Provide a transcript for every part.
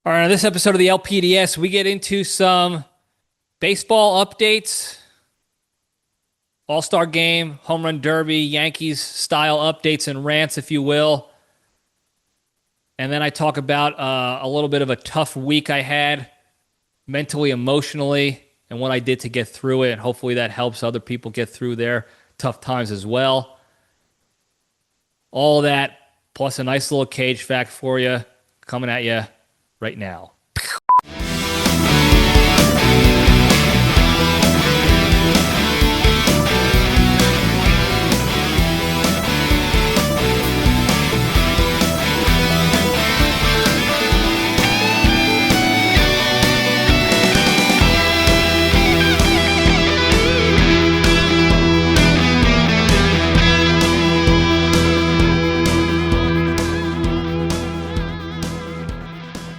All right, on this episode of the LPDS, we get into some baseball updates, All-Star Game, Home Run Derby, Yankees style updates and rants, if you will. And then I talk about a little bit of a tough week I had mentally, emotionally, and what I did to get through it. And hopefully that helps other people get through their tough times as well. All that, plus a nice little Cage fact for you, coming at you right now.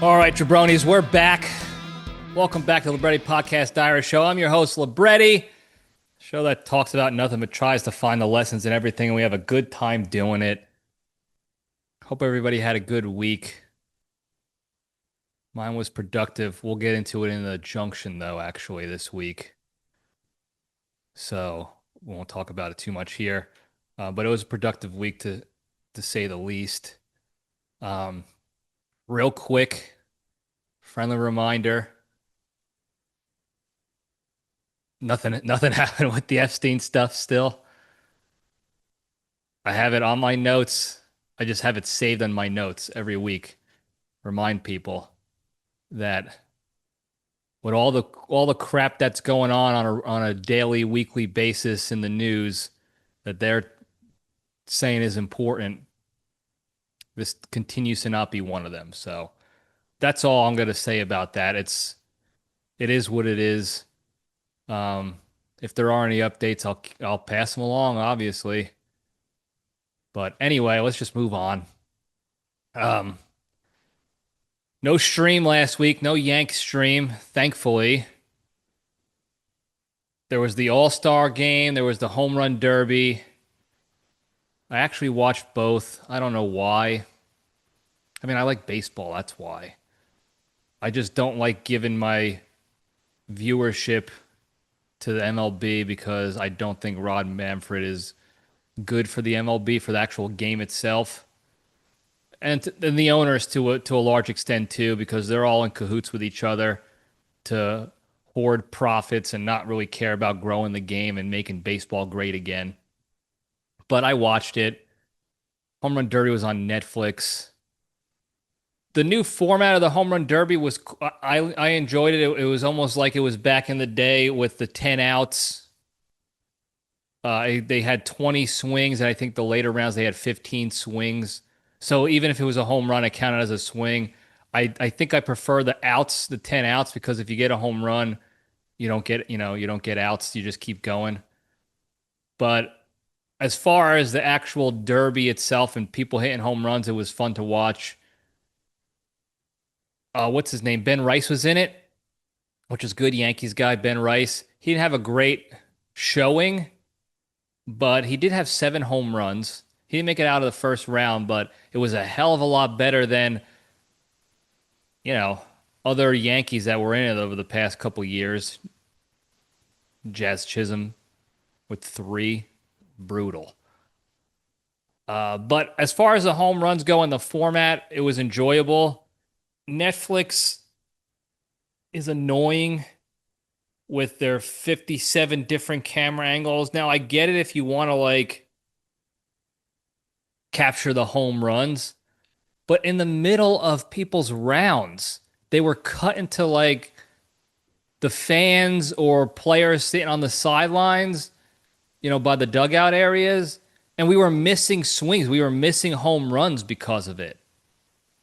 All right, Jabronis, we're back. Welcome back to the Libretti Podcast Diary Show. I'm your host, Libretti, show that talks about nothing but tries to find the lessons in everything, and we have a good time doing it. Hope everybody had a good week. Mine was productive. We'll get into it in the Junction, though, actually, this week. So we won't talk about it too much here. But it was a productive week, to say the least. Real quick, friendly reminder, nothing happened with the Epstein stuff still. I have it on my notes. I just have it saved on my notes every week. Remind people that with all the crap that's going on a daily, weekly basis in the news that they're saying is important, this continues to not be one of them. So that's all I'm going to say about that. It is what it is. If there are any updates, I'll pass them along, obviously. But anyway, let's just move on. No stream last week, no Yanks stream, thankfully. There was the All-Star Game, there was the Home Run Derby. I actually watched both. I don't know why. I mean, I like baseball, that's why. I just don't like giving my viewership to the MLB because I don't think Rod Manfred is good for the MLB, for the actual game itself. And the owners to a large extent too, because they're all in cahoots with each other to hoard profits and not really care about growing the game and making baseball great again. But I watched it. Home Run Derby was on Netflix. The new format of the Home Run Derby was, I enjoyed it. It was almost like it was back in the day with the 10 outs. They had 20 swings, and I think the later rounds they had 15 swings. So even if it was a home run, it counted as a swing. I think I prefer the outs, the 10 outs, because if you get a home run, you don't get outs. You just keep going. But as far as the actual derby itself and people hitting home runs, it was fun to watch. What's his name? Ben Rice was in it, which is good. Yankees guy, Ben Rice. He didn't have a great showing, but he did have 7 home runs. He didn't make it out of the first round, but it was a hell of a lot better than, other Yankees that were in it over the past couple years. Jazz Chisholm with 3. Brutal. But as far as the home runs go in the format, it was enjoyable. Netflix is annoying with their 57 different camera angles. Now, I get it if you want to capture the home runs, but in the middle of people's rounds, they were cut into the fans or players sitting on the sidelines, by the dugout areas, and we were missing swings. We were missing home runs because of it.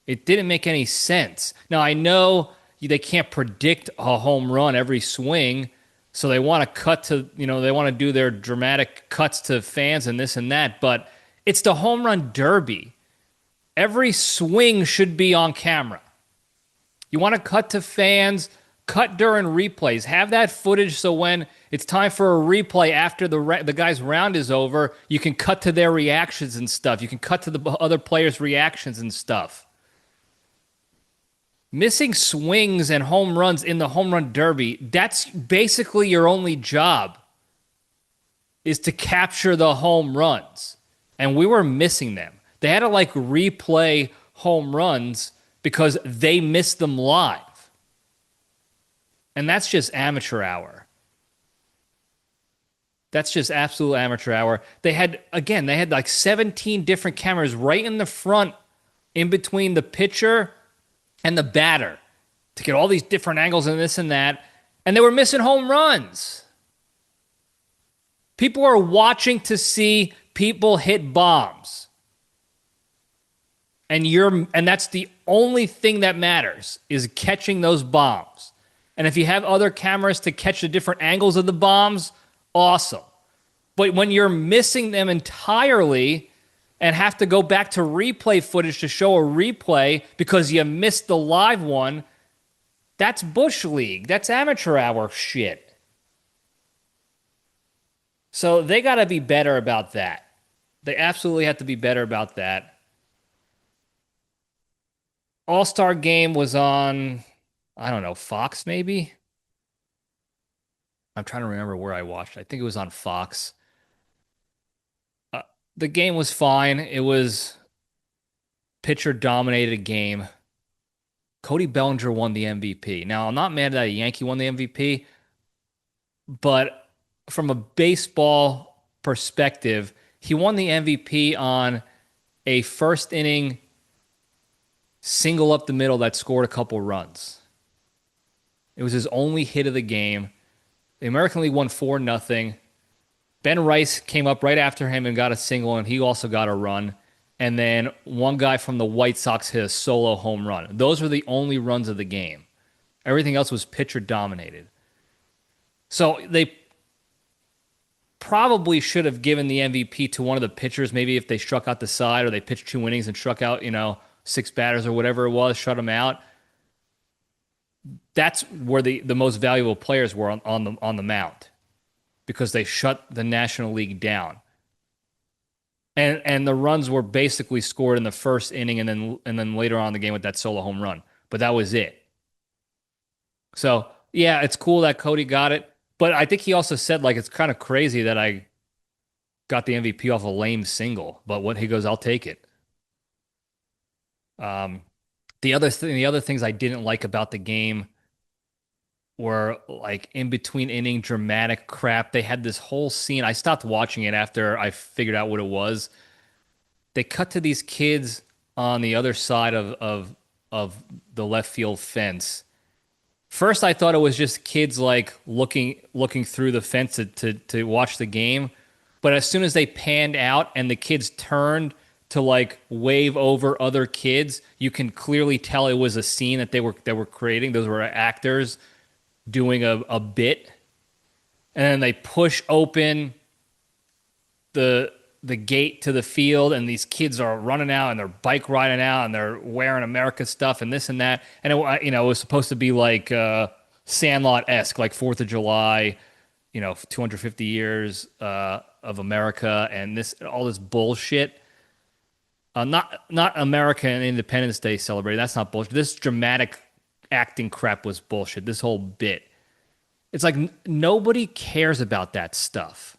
It didn't make any sense. Now, I know they can't predict a home run every swing, so they want to cut to, they want to do their dramatic cuts to fans and this and that, but it's the Home Run Derby. Every swing should be on camera. You want to cut to fans, cut during replays. Have that footage so when it's time for a replay after the guy's round is over, you can cut to their reactions and stuff. You can cut to the other players' reactions and stuff. Missing swings and home runs in the home run derby, that's basically your only job is to capture the home runs. And we were missing them. They had to like replay home runs because they missed them live. And that's just amateur hour. That's just absolute amateur hour. They had like 17 different cameras right in the front in between the pitcher and the batter to get all these different angles and this and that. And they were missing home runs. People are watching to see people hit bombs. And that's the only thing that matters is catching those bombs. And if you have other cameras to catch the different angles of the bombs, awesome. But when you're missing them entirely and have to go back to replay footage to show a replay because you missed the live one, that's Bush League. That's amateur hour shit. So they got to be better about that. They absolutely have to be better about that. All-Star Game was on, I don't know, Fox maybe? I'm trying to remember where I watched. I think it was on Fox. The game was fine. It was pitcher-dominated game. Cody Bellinger won the MVP. Now, I'm not mad that a Yankee won the MVP, but from a baseball perspective, he won the MVP on a first inning single up the middle that scored a couple runs. It was his only hit of the game. The American League won 4-0. Ben Rice came up right after him and got a single, and he also got a run. And then one guy from the White Sox hit a solo home run. Those were the only runs of the game. Everything else was pitcher dominated. So they probably should have given the MVP to one of the pitchers, maybe if they struck out the side or they pitched 2 innings and struck out, 6 batters or whatever it was, shut them out. That's where the most valuable players were on the mound because they shut the National League down. And the runs were basically scored in the first inning and then later on in the game with that solo home run. But that was it. So, yeah, it's cool that Cody got it. But I think he also said, like, it's kind of crazy that I got the MVP off a lame single. But he goes, I'll take it. The other things I didn't like about the game were like in between inning dramatic crap. They had this whole scene. I stopped watching it after I figured out what it was. They cut to these kids on the other side of the left field fence. First, I thought it was just kids like looking through the fence to watch the game. But as soon as they panned out and the kids turned to like wave over other kids, you can clearly tell it was a scene that they were creating. Those were actors doing a bit. And then they push open the gate to the field, and these kids are running out and they're bike riding out and they're wearing America stuff and this and that. And it was supposed to be like Sandlot-esque, like 4th of July, 250 years of America and all this bullshit. Not American Independence Day celebrating. That's not bullshit. This dramatic acting crap was bullshit. This whole bit. It's like nobody cares about that stuff.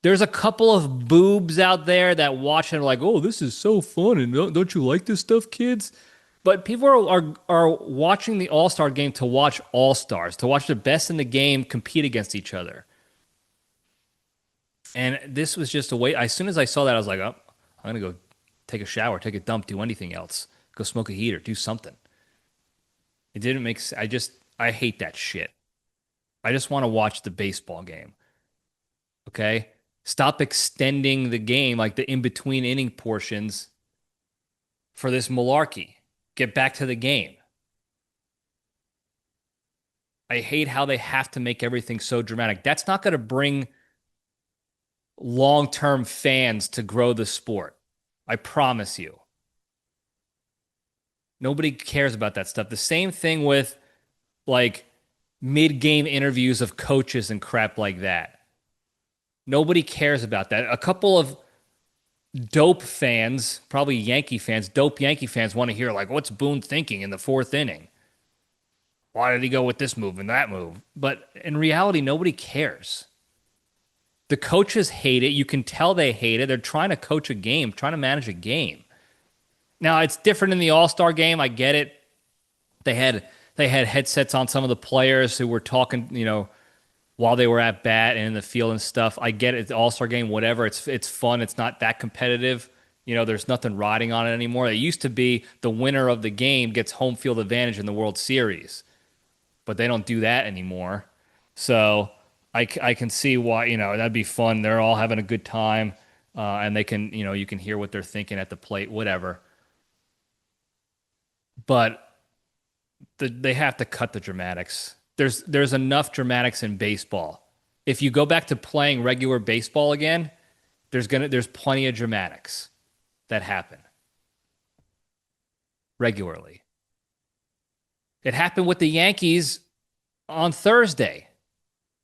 There's a couple of boobs out there that watch and are like, oh, this is so fun. And don't you like this stuff, kids? But people are watching the All-Star game to watch All-Stars, to watch the best in the game compete against each other. And this was just a way. As soon as I saw that, I was like, oh, I'm going to go take a shower, take a dump, do anything else. Go smoke a heater, do something. It didn't make sense. I hate that shit. I just want to watch the baseball game. Okay? Stop extending the game, like the in-between inning portions, for this malarkey. Get back to the game. I hate how they have to make everything so dramatic. That's not going to bring long-term fans to grow the sport. I promise you. Nobody cares about that stuff. The same thing with like mid-game interviews of coaches and crap like that. Nobody cares about that. A couple of dope fans, probably Yankee fans, dope Yankee fans want to hear like, what's Boone thinking in the fourth inning? Why did he go with this move and that move? But in reality, nobody cares. The coaches hate it. You can tell they hate it. They're trying to coach a game, trying to manage a game. Now it's different in the All-Star game. I get it. They had headsets on some of the players who were talking, while they were at bat and in the field and stuff. I get it. It's the All-Star game, whatever. It's fun. It's not that competitive. There's nothing riding on it anymore. It used to be the winner of the game gets home field advantage in the World Series, but they don't do that anymore. So I can see why, that'd be fun. They're all having a good time, and they can, you can hear what they're thinking at the plate, whatever. But they have to cut the dramatics. There's enough dramatics in baseball. If you go back to playing regular baseball again, there's plenty of dramatics that happen regularly. It happened with the Yankees on Thursday.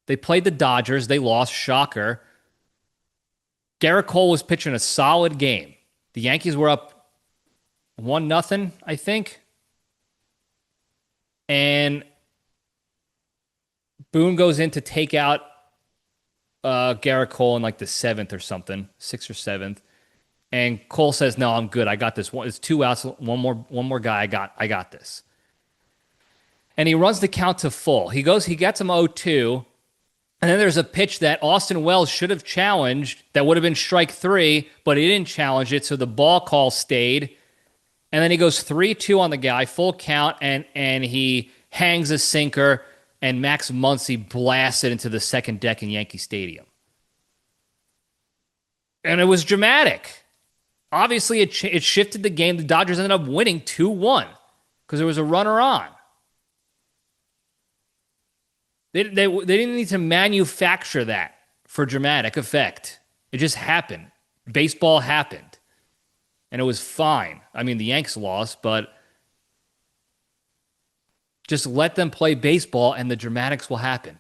They played the Dodgers. They lost. Shocker. Garrett Cole was pitching a solid game. The Yankees were up 1-0, I think. And Boone goes in to take out Garrett Cole in like the seventh or something, sixth or seventh. And Cole says, "No, I'm good. I got this. It's 2 outs. One more guy. I got this." And he runs the count to full. He gets him 0-2. And then there's a pitch that Austin Wells should have challenged that would have been strike 3, but he didn't challenge it, so the ball call stayed. And then he goes 3-2 on the guy, full count, and he hangs a sinker, and Max Muncy blasts it into the second deck in Yankee Stadium. And it was dramatic. Obviously, it shifted the game. The Dodgers ended up winning 2-1 because there was a runner on. They didn't need to manufacture that for dramatic effect. It just happened. Baseball happened. And it was fine. I mean, the Yanks lost, but just let them play baseball and the dramatics will happen.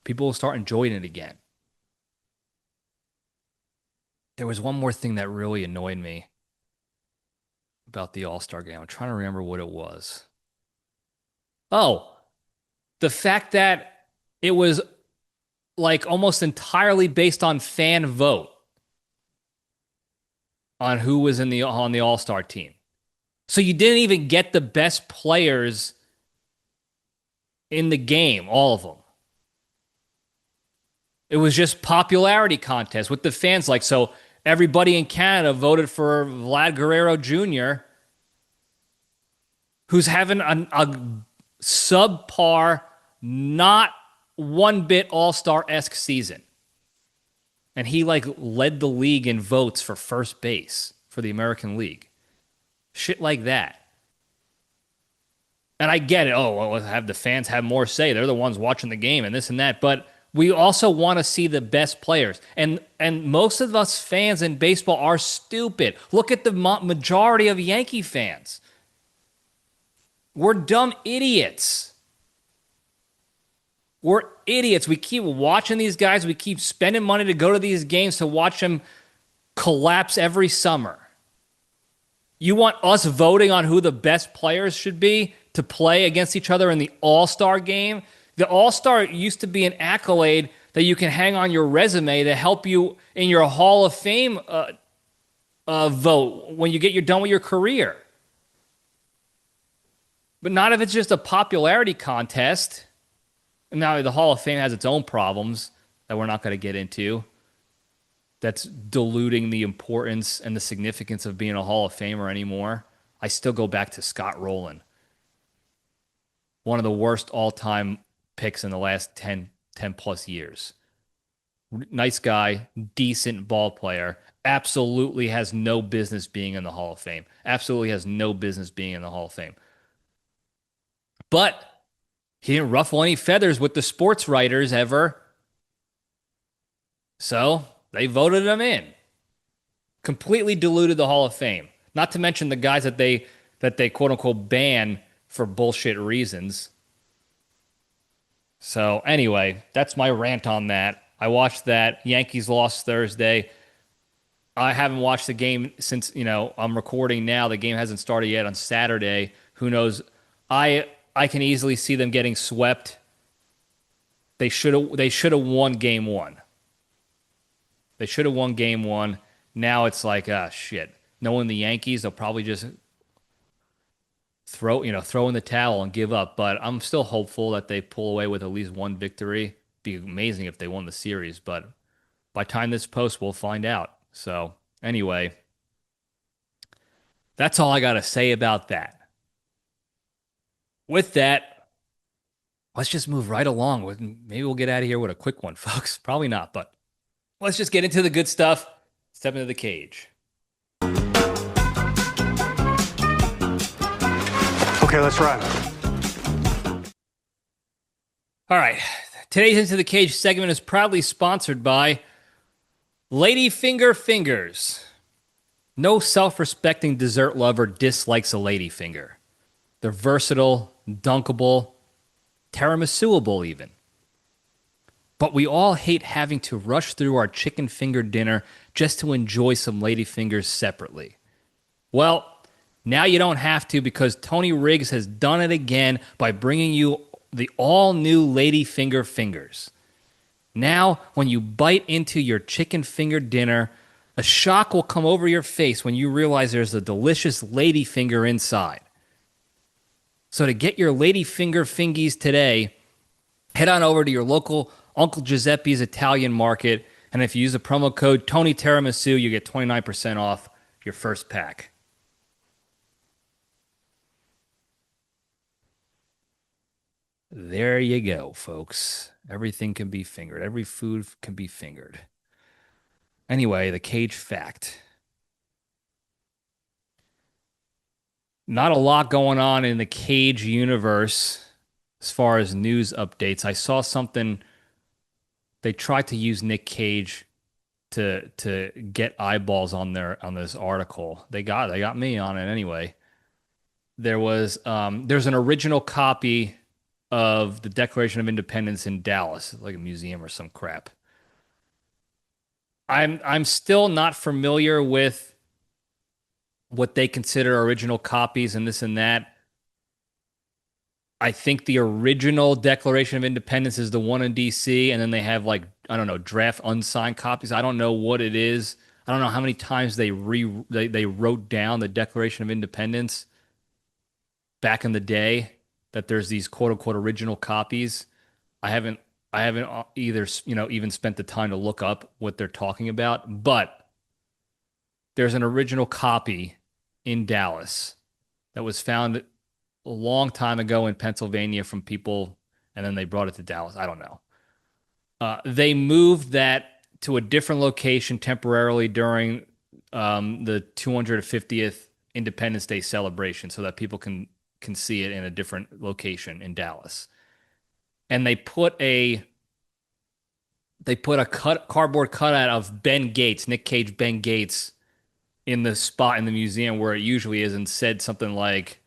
People will start enjoying it again. There was one more thing that really annoyed me about the All-Star game. I'm trying to remember what it was. Oh, the fact that it was like almost entirely based on fan vote on who was on the All-Star team. So you didn't even get the best players in the game, all of them. It was just popularity contest with the fans. Like, so everybody in Canada voted for Vlad Guerrero Jr., who's having a subpar, not one bit All-Star-esque season. And he led the league in votes for first base for the American League. Shit like that. And I get it. Oh, well, have the fans have more say. They're the ones watching the game and this and that. But we also want to see the best players. And most of us fans in baseball are stupid. Look at the majority of Yankee fans. We're dumb idiots. We're idiots. We keep watching these guys. We keep spending money to go to these games to watch them collapse every summer. You want us voting on who the best players should be to play against each other in the All-Star game? The All-Star used to be an accolade that you can hang on your resume to help you in your Hall of Fame vote when you're done with your career. But not if it's just a popularity contest. Now, the Hall of Fame has its own problems that we're not going to get into. That's diluting the importance and the significance of being a Hall of Famer anymore. I still go back to Scott Rowland. One of the worst all-time picks in the last 10 plus years. Nice guy, decent ball player. Absolutely has no business being in the Hall of Fame. Absolutely has no business being in the Hall of Fame. But he didn't ruffle any feathers with the sports writers ever. So they voted him in. Completely diluted the Hall of Fame. Not to mention the guys that they quote unquote ban for bullshit reasons. So anyway, that's my rant on that. I watched that. Yankees lost Thursday. I haven't watched the game since, I'm recording now. The game hasn't started yet on Saturday. Who knows? I can easily see them getting swept. They should have won game one. They should have won game one. Now it's like, ah, shit. Knowing the Yankees, they'll probably just throw in the towel and give up. But I'm still hopeful that they pull away with at least one victory. Be amazing if they won the series, but by the time this post, we'll find out. So anyway, that's all I got to say about that. With that, let's just move right along. Maybe we'll get out of here with a quick one, folks. Probably not, but let's just get into the good stuff. Step into the cage. Okay, let's run. All right. Today's Into the Cage segment is proudly sponsored by Ladyfinger Fingers. No self-respecting dessert lover dislikes a ladyfinger. They're versatile, dunkable, tiramisu-able even. But we all hate having to rush through our chicken finger dinner just to enjoy some ladyfingers separately. Well, now you don't have to, because Tony Riggs has done it again by bringing you the all-new Ladyfinger Fingers. Now, when you bite into your chicken finger dinner, a shock will come over your face when you realize there's a delicious ladyfinger inside. So to get your Ladyfinger Fingies today, head on over to your local Uncle Giuseppe's Italian Market, and if you use the promo code Tony Tiramisu, you get 29% off your first pack. There you go, folks. Everything can be fingered. Every food can be fingered. Anyway, the cage fact. Not a lot going on in the Cage universe as far as news updates. I saw something. They tried to use Nic Cage to get eyeballs on this article. They got me on it anyway. There's an original copy of the Declaration of Independence in Dallas, like a museum or some crap. I'm still not familiar with what they consider original copies and this and that. I think the original Declaration of Independence is the one in DC, and then they have, like, I don't know, draft unsigned copies. I don't know what it is. I don't know how many times they wrote down the Declaration of Independence back in the day, that there's these quote unquote original copies. I haven't either, even spent the time to look up what they're talking about, but there's an original copy in Dallas that was found a long time ago in Pennsylvania from people, and then they brought it to Dallas. I don't know. They moved that to a different location temporarily during the 250th Independence Day celebration, so that people can see it in a different location in Dallas. And they put a cardboard cutout of Ben Gates, Nic Cage, Ben Gates, in the spot in the museum where it usually is, and said something like,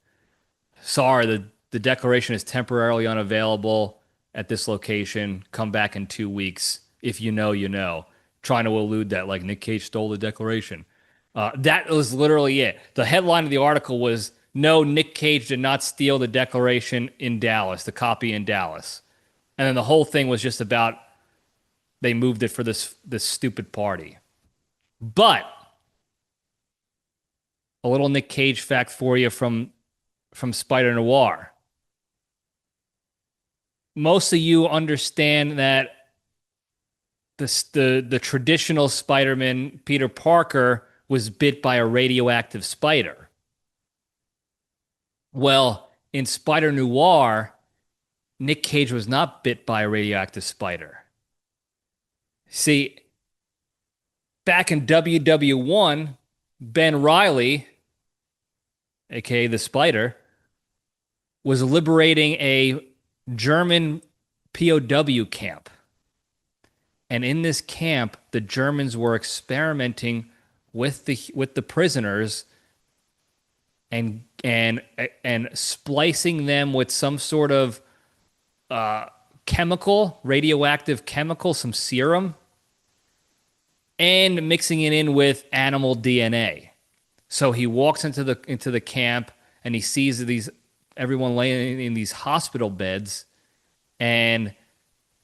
sorry, the declaration is temporarily unavailable at this location. Come back in 2 weeks. If you know, you know. Trying to allude that, like, Nic Cage stole the declaration. That was literally it. The headline of the article was, no, Nic Cage did not steal the declaration in Dallas, the copy in Dallas. And then the whole thing was just about they moved it for this stupid party. But a little Nic Cage fact for you from Spider Noir. Most of you understand that the traditional Spider-Man, Peter Parker, was bit by a radioactive spider. Well, in Spider Noir, Nic Cage was not bit by a radioactive spider. See, back in WW1, Ben Reilly, aka the Spider, was liberating a German POW camp. And in this camp, the Germans were experimenting with the prisoners and splicing them with some sort of chemical, radioactive chemical, some serum. and mixing it in with animal DNA. So he walks into the camp and he sees these everyone laying in these hospital beds, and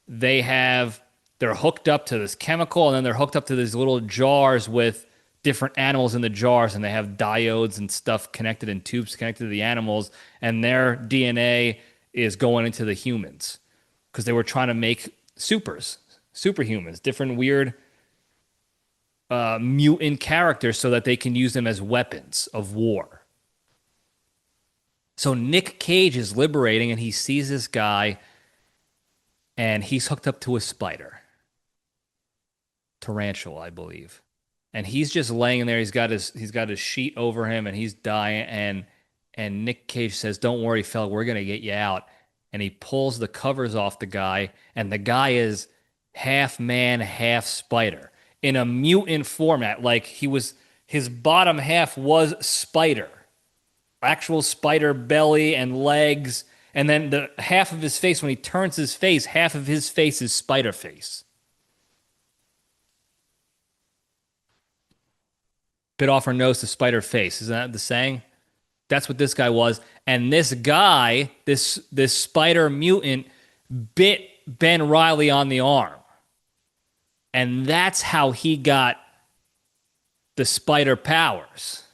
they're hooked up to this chemical, and then they're hooked up to these little jars with different animals in the jars, and they have diodes and stuff connected in tubes connected to the animals, and their DNA is going into the humans because they were trying to make superhumans, different weird mutant characters so that they can use them as weapons of war. So Nic Cage is liberating, and he sees this guy, and he's hooked up to a spider, tarantula, I believe, and he's just laying there. He's got his sheet over him, and he's dying. And Nic Cage says, "Don't worry, fella, we're gonna get you out." And he pulls the covers off the guy, and the guy is half man, half spider in a mutant format. Like his bottom half was spider, actual spider belly and legs. And then the half of his face, when he turns his face, half of his face is spider face. Bit off her nose to spider face. Isn't that the saying? That's what this guy was. And this guy, this spider mutant, bit Ben Riley on the arm. And that's how he got the spider powers.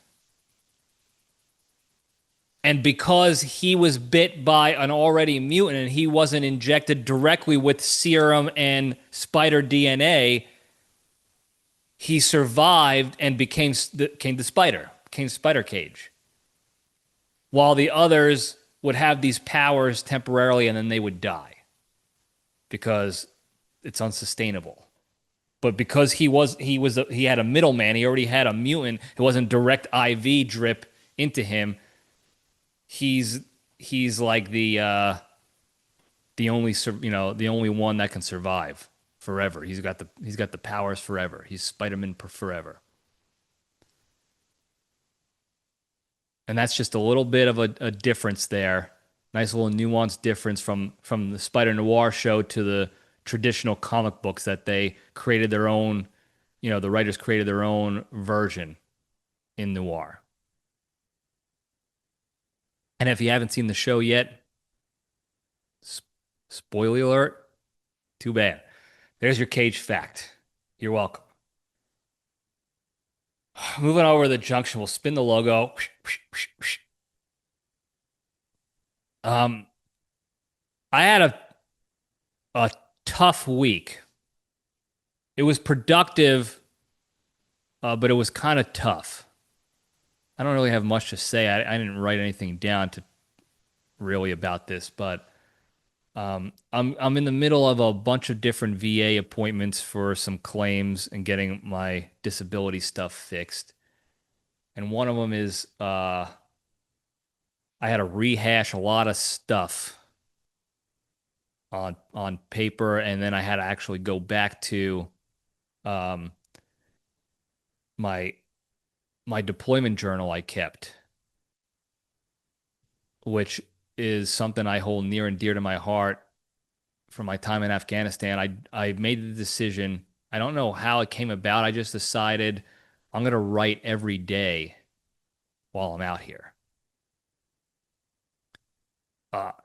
And because he was bit by an already mutant and he wasn't injected directly with serum and spider DNA, he survived and became the spider, became Spider Cage. While the others would have these powers temporarily and then they would die because it's unsustainable. But because he had a middleman, he already had a mutant. It wasn't direct IV drip into him. He's like the only the only one that can survive forever. He's got the powers forever. He's Spider-Man forever. And that's just a little bit of a difference there. Nice little nuanced difference from the Spider Noir show to the traditional comic books that they created their own, the writers created their own version in noir. And if you haven't seen the show yet, spoiler alert, too bad. There's your Cage fact. You're welcome. Moving over to the Junction, we'll spin the logo. Um, I had a tough week. It was productive, but it was kind of tough. I don't really have much to say. I didn't write anything down to really about this, but I'm in the middle of a bunch of different VA appointments for some claims and getting my disability stuff fixed. And one of them is I had to rehash a lot of stuff on paper, and then I had to actually go back to um, my my deployment journal I kept, which is something I hold near and dear to my heart from my time in Afghanistan. I made the decision. I don't know how it came about. I just decided I'm going to write every day while I'm out here.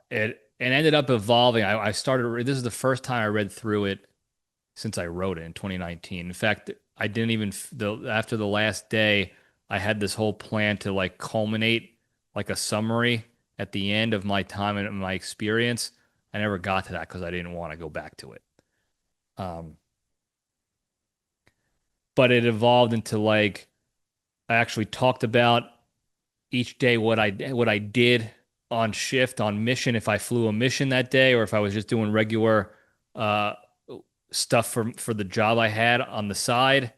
It ended up evolving. I started. This is the first time I read through it since I wrote it in 2019. In fact, I didn't even after the last day, I had this whole plan to like culminate like a summary at the end of my time and my experience. I never got to that because I didn't want to go back to it. Um, but it evolved into like I actually talked about each day what I did on shift, on mission, if I flew a mission that day or if I was just doing regular uh, stuff for the job I had on the side.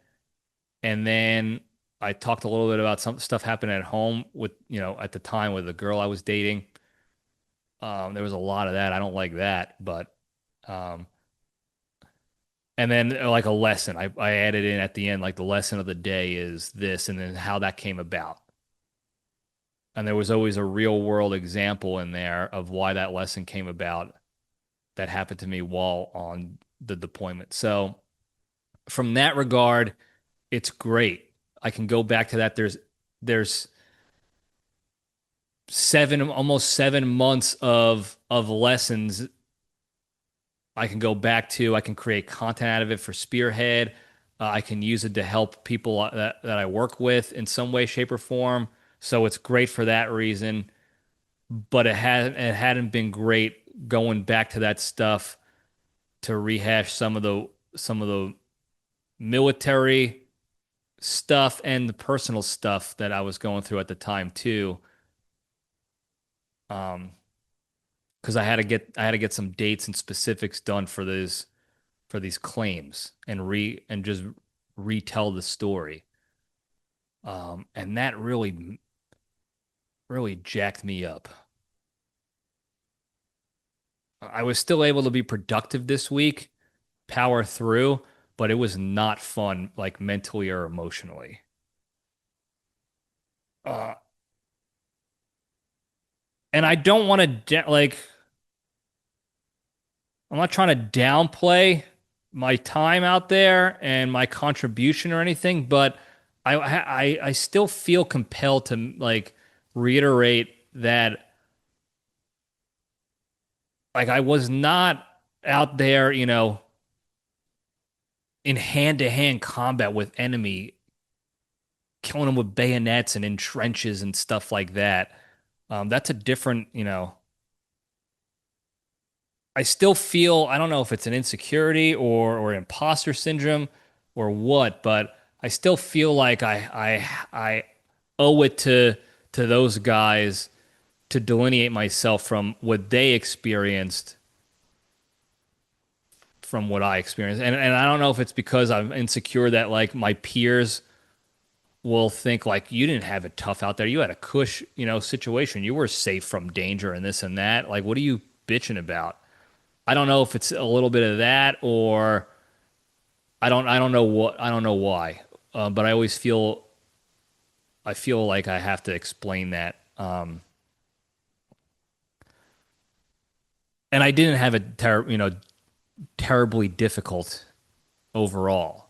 And then I talked a little bit about some stuff happening at home with, at the time with the girl I was dating. There was a lot of that. I don't like that, but um, and then like a lesson, I added in at the end, like the lesson of the day is this, and then how that came about. And there was always a real world example in there of why that lesson came about that happened to me while on the deployment. So from that regard, it's great. I can go back to that. There's almost 7 months of lessons I can go back to. I can create content out of it for Spearhead. I can use it to help people that I work with in some way, shape, or form. So it's great for that reason. But it hadn't been great going back to that stuff to rehash some of the military stuff and the personal stuff that I was going through at the time too. Um, because I had to get some dates and specifics done for these claims and just retell the story. And that really jacked me up. I was still able to be productive this week, power through, but it was not fun, like mentally or emotionally. Uh, and I don't want to like I'm not trying to downplay my time out there and my contribution or anything, but I still feel compelled to like reiterate that like I was not out there, in hand-to-hand combat with enemy, killing them with bayonets and in trenches and stuff like that. That's a different, I still feel, I don't know if it's an insecurity or imposter syndrome or what, but I still feel like I owe it to those guys to delineate myself from what they experienced from what I experienced. And I don't know if it's because I'm insecure that like my peers will think like you didn't have it tough out there. You had a cush, situation. You were safe from danger and this and that. Like, what are you bitching about? I don't know if it's a little bit of that or I don't know why. But I feel like I have to explain that. And I didn't have it terribly difficult overall.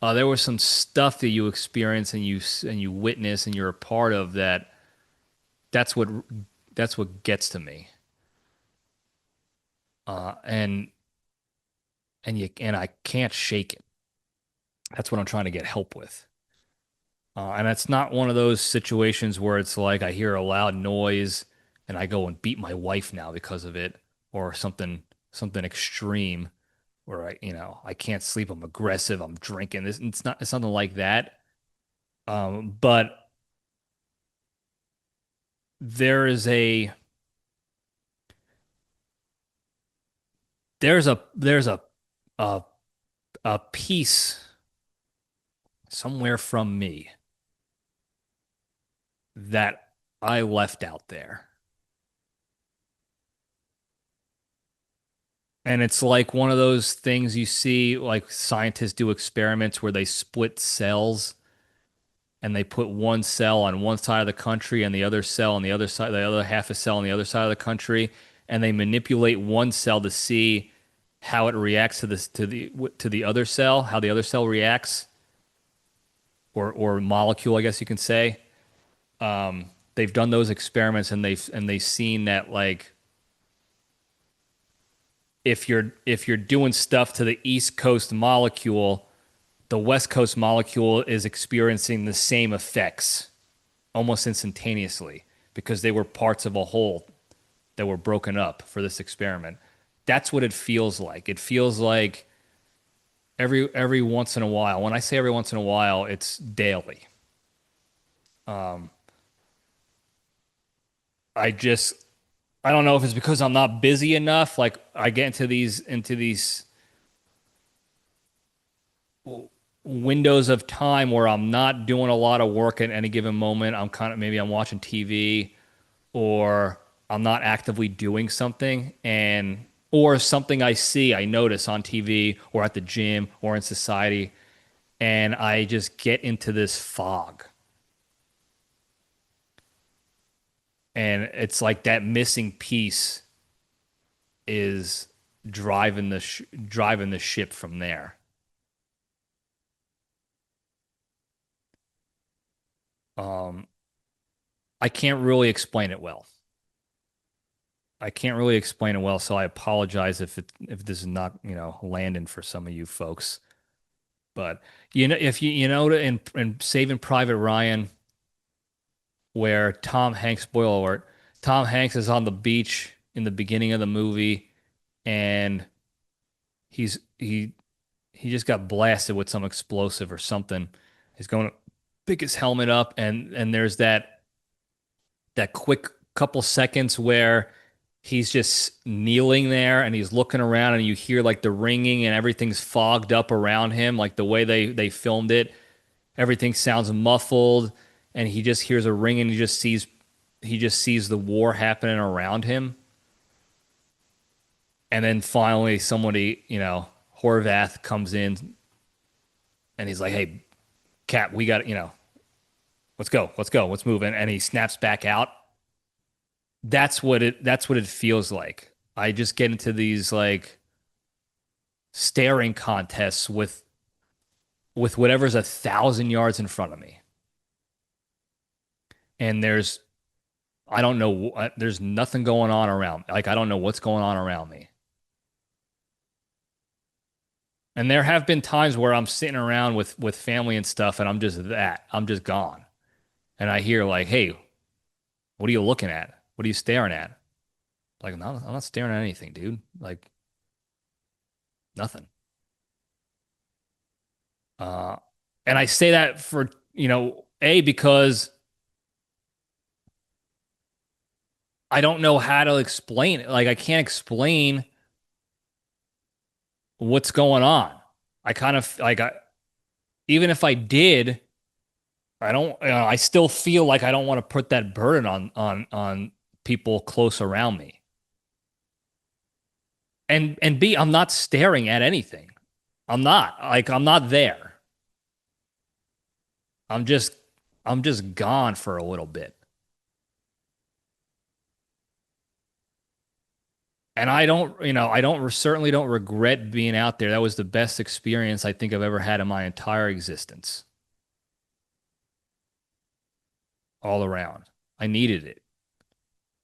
There was some stuff that you experience and you witness and you're a part of that's what that's what gets to me. And I can't shake it. That's what I'm trying to get help with. And it's not one of those situations where it's like I hear a loud noise and I go and beat my wife now because of it, or something extreme where I can't sleep, I'm aggressive, I'm drinking. It's something like that. But there is a a piece somewhere from me that I left out there. And it's like one of those things you see, like scientists do experiments where they split cells and they put one cell on one side of the country and the other cell on the other side, the other half a cell on the other side of the country, and they manipulate one cell to see how it reacts to the other cell, how the other cell reacts, or molecule, I guess you can say. They've done those experiments and they've seen that like if you're doing stuff to the East Coast molecule, the West Coast molecule is experiencing the same effects almost instantaneously because they were parts of a whole that were broken up for this experiment. That's what it feels like. It feels like every once in a while. When I say every once in a while, it's daily. I just I don't know if it's because I'm not busy enough. Like I get into these windows of time where I'm not doing a lot of work at any given moment. Maybe I'm watching TV or I'm not actively doing something or something I notice on TV or at the gym or in society and I just get into this fog. And it's like that missing piece is driving the ship from there. Um, I can't really explain it well. I can't really explain it well, so I apologize if this is not, landing for some of you folks. But if in Saving Private Ryan, where Tom Hanks, spoiler alert, Tom Hanks is on the beach in the beginning of the movie, and he's he just got blasted with some explosive or something. He's going to pick his helmet up, and there's that quick couple seconds where he's just kneeling there and he's looking around and you hear like the ringing and everything's fogged up around him, like the way they filmed it. Everything sounds muffled and he just hears a ring and he just sees the war happening around him. And then finally somebody, Horvath comes in and he's like, "Hey, Cap, we got, let's go, let's move." And he snaps back out. That's what it feels like. I just get into these like staring contests with whatever's 1,000 yards in front of me. And I don't know, there's nothing going on around. Like I don't know what's going on around me. And there have been times where I'm sitting around with family and stuff, and I'm just gone. And I hear like, "Hey, what are you looking at? What are you staring at?" Like, no, I'm not staring at anything, dude. Like nothing. Uh, and I say that for, because I don't know how to explain it. Like, I can't explain what's going on. I kind of like, even if I did, I don't, I still feel like I don't want to put that burden on people close around me. And B, I'm not staring at anything. I'm not there. I'm just, I'm just gone for a little bit. And I certainly don't regret being out there. That was the best experience I think I've ever had in my entire existence, all around. I needed it.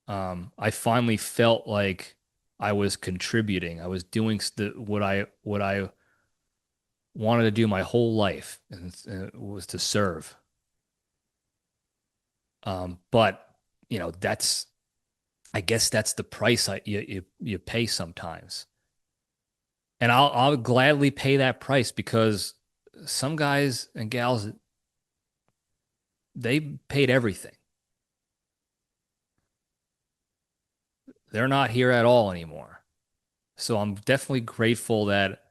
I finally felt like I was contributing. I was doing what I wanted to do my whole life, and it was to serve. But that's I guess that's the price you pay sometimes. And I'll gladly pay that price because some guys and gals, they paid everything. They're not here at all anymore. So I'm definitely grateful that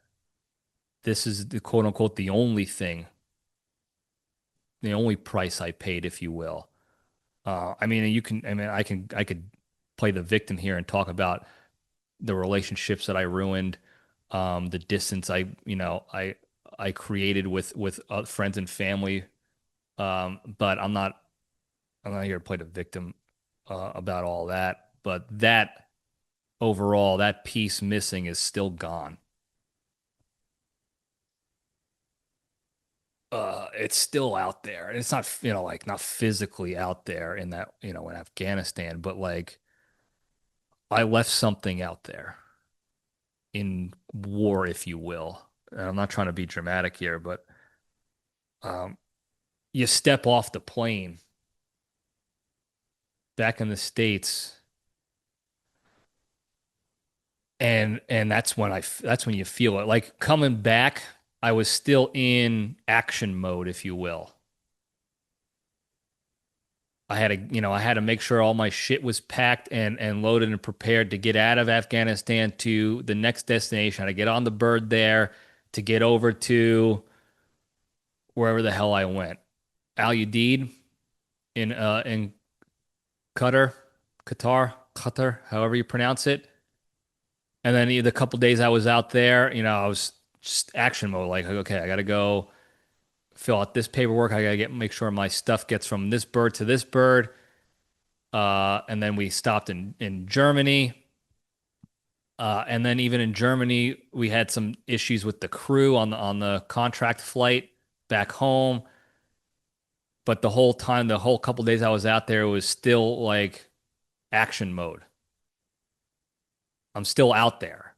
this is the quote unquote the only thing, the only price I paid, if you will. I could play the victim here and talk about the relationships that I ruined, the distance I created with friends and family. But I'm not here to play the victim about all that. But that overall, that piece missing is still gone. It's still out there. And it's not, like not physically out there in that, in Afghanistan, but like I left something out there in war, if you will. And I'm not trying to be dramatic here, but um, you step off the plane back in the States, and that's when you feel it. Like coming back, I was still in action mode, if you will. I had to make sure all my shit was packed and loaded and prepared to get out of Afghanistan to the next destination. I had to get on the bird there to get over to wherever the hell I went. Al Udeid in Qatar, however you pronounce it. And then the couple days I was out there, I was just action mode. Like, okay, I got to go fill out this paperwork. I got to make sure my stuff gets from this bird to this bird. And then we stopped in Germany. And then even in Germany, we had some issues with the crew on the contract flight back home. but the whole time, the whole couple days I was out there, it was still like action mode. I'm still out there.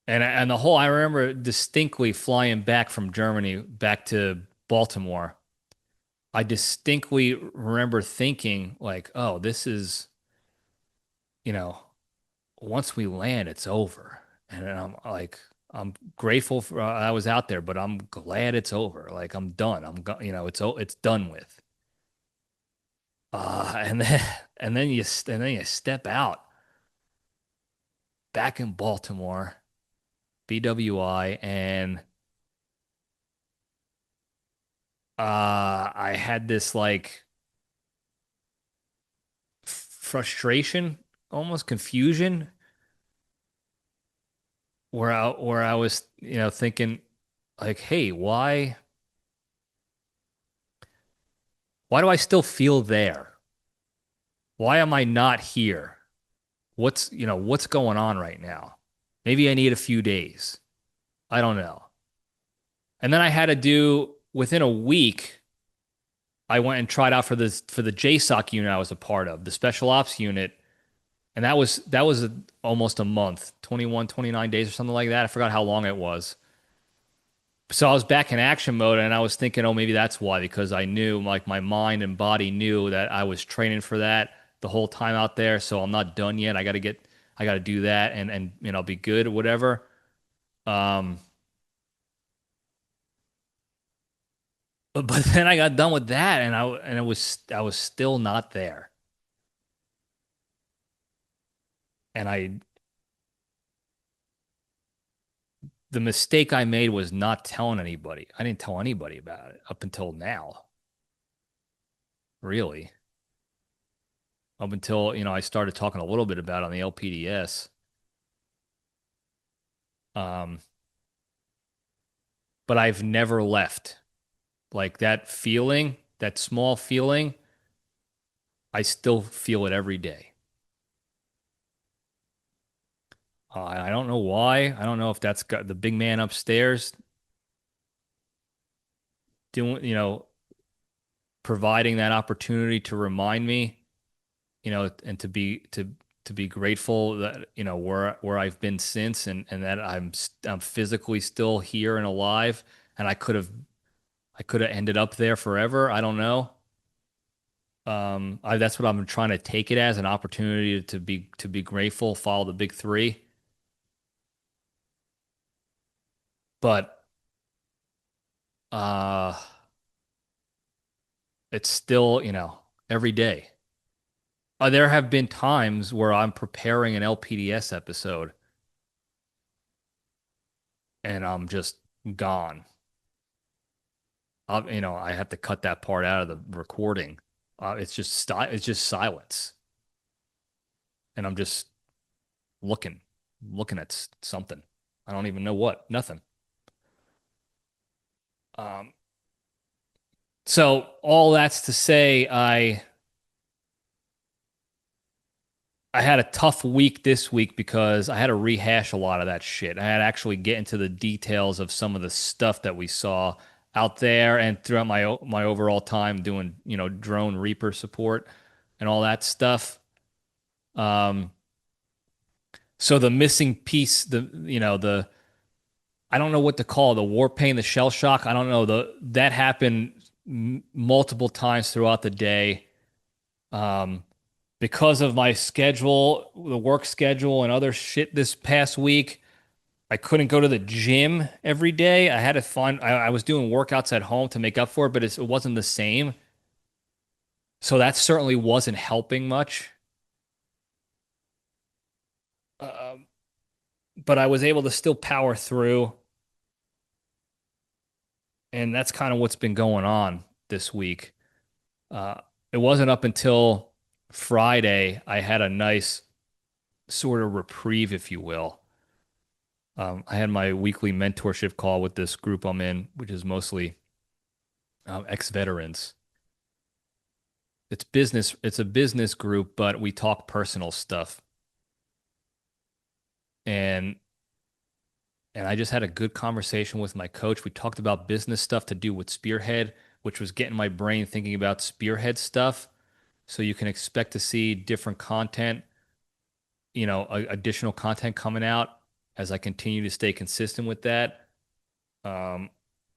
And the whole I remember distinctly flying back from Germany back to Baltimore. I distinctly remember thinking like, "Oh, this is, you know, once we land, it's over." And I'm like, I'm grateful for I was out there, but I'm glad it's over. Like I'm done. It's done with. And then and then you step out back in Baltimore, BWI, and I had this like frustration, almost confusion, where I was, thinking like, hey, why do I still feel there? Why am I not here? What's going on right now? Maybe I need a few days. I don't know. And then I had to do within a week, I went and tried out for the JSOC unit I was a part of, the special ops unit. And that was almost a month, 21, 29 days or something like that. I forgot how long it was. So I was back in action mode and I was thinking, oh, maybe that's why, because I knew like my mind and body knew that I was training for that the whole time out there. So I'm not done yet. I got to do that and be good or whatever. Um, but then I got done with that and I was still not there. And the mistake I made was not telling anybody. I didn't tell anybody about it up until now, really. Up until, I started talking a little bit about it on the LPDS. Um, but I've never left. Like that feeling, that small feeling, I still feel it every day. I don't know why. I don't know if that's got the big man upstairs doing, providing that opportunity to remind me, and to be grateful that, where I've been since and that I'm physically still here and alive and I could have ended up there forever. I don't know. That's what I'm trying to take it as an opportunity to be grateful, follow the big three. But uh, it's still, every day. There have been times where I'm preparing an LPDS episode and I'm just gone. I have to cut that part out of the recording. It's just silence, and I'm just looking, looking at something. I don't even know what. Nothing. Um, so all that's to say, I had a tough week this week because I had to rehash a lot of that shit. I had to actually get into the details of some of the stuff that we saw out there and throughout my overall time doing, drone Reaper support and all that stuff. Um, so the missing piece, the I don't know what to call it, the war pain, the shell shock. I don't know that happened multiple times throughout the day. Um, because of my schedule, the work schedule, and other shit this past week, I couldn't go to the gym every day. I had to I was doing workouts at home to make up for it, but it wasn't the same. So that certainly wasn't helping much. Um, but I was able to still power through. And that's kind of what's been going on this week. It wasn't up until Friday I had a nice sort of reprieve, if you will. I had my weekly mentorship call with this group I'm in, which is mostly ex-veterans. It's business. It's a business group, but we talk personal stuff. And and I just had a good conversation with my coach. We talked about business stuff to do with Spearhead. which was getting my brain thinking about spearhead stuff. So you can expect to see different content, additional content coming out as I continue to stay consistent with that. I'm